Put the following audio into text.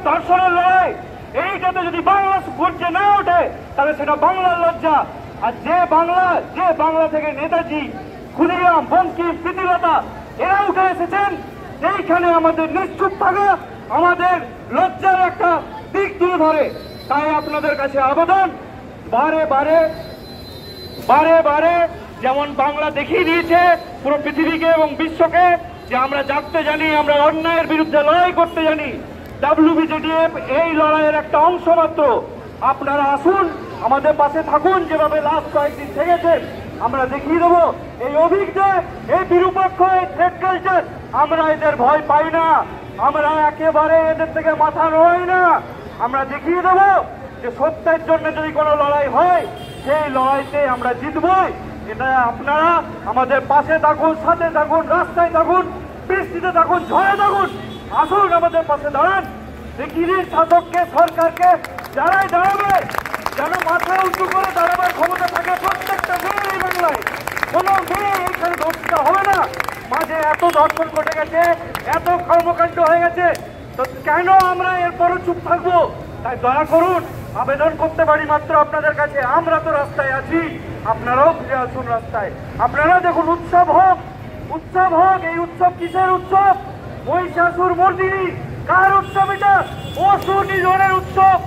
ধর্ষণের লড়াই, এইটাতে যদি বাংলা গর্জে না ওঠে তাহলে সেটা বাংলার লজ্জা। আর যে বাংলা থেকে নেতাজি, ক্ষুদিরাম, বঙ্কিম, প্রীতিলতা এরা উঠে এসেছেন, এইখানে আমাদের নিশ্চুপ থাকা আমাদের লজ্জার একটা দিক তুলে ধরে। তাই আপনাদের কাছে আবেদন, বারে বারে যেমন বাংলা দেখিয়ে দিয়েছে পুরো পৃথিবীকে এবং বিশ্বকে যে আমরা জানতে জানি, আমরা অন্যায়ের বিরুদ্ধে লড়াই করতে জানি। WBJDF এই লড়াইয়ের একটা অংশ মাত্র। আপনারা আসুন, আমাদের পাশে থাকুন, যেভাবে লাস্ট কয়েকদিন থেকেছেন। আমরা দেখিয়ে দেবো এই অভিজ্ঞ, এই বিরূপাক্ষ, এই থ্রেড কালচার, আমরা এদের ভয় পাই না, আমরা একেবারে এদের থেকে মাথা নড়াই না। আমরা দেখিয়ে দেবো যে সত্যের জন্য যদি কোনো লড়াই হয় সেই লড়াইতে আমরা জিতবই। এটা আপনারা আমাদের পাশে থাকুন, সাথে থাকুন, রাস্তায় থাকুন, বৃষ্টিতে থাকুন, ঝড়ে থাকুন, আসুন আমাদের পাশে দাঁড়ান। দেখিয়ে শাসককে, সরকারকে যারাই দাঁড়াবে যেন মাথা উঁচু করে দাঁড়াবার ক্ষমতা থাকে প্রত্যেকটা মেয়ে এই বাংলায়। কোনো মেয়ে এখানে ধর্ষিত হবে না। মাঝে এত ধর্ষণ ঘটে গেছে, এত কর্মকাণ্ড হয়ে গেছে, তো কেন আমরা এরপরও চুপ থাকবো? তাই দয়া করুন, আবেদন করতে পারি মাত্র আপনাদের কাছে, আমরা তো রাস্তায় আছি, আপনারাও ফিরে আসুন রাস্তায়। আপনারা দেখুন, উৎসব হোক, উৎসব হোক। এই উৎসব কিসের উৎসব? মহিষাসুর মর্দিনী। কার উৎসব এটা? অসুর নিধনের উৎসব।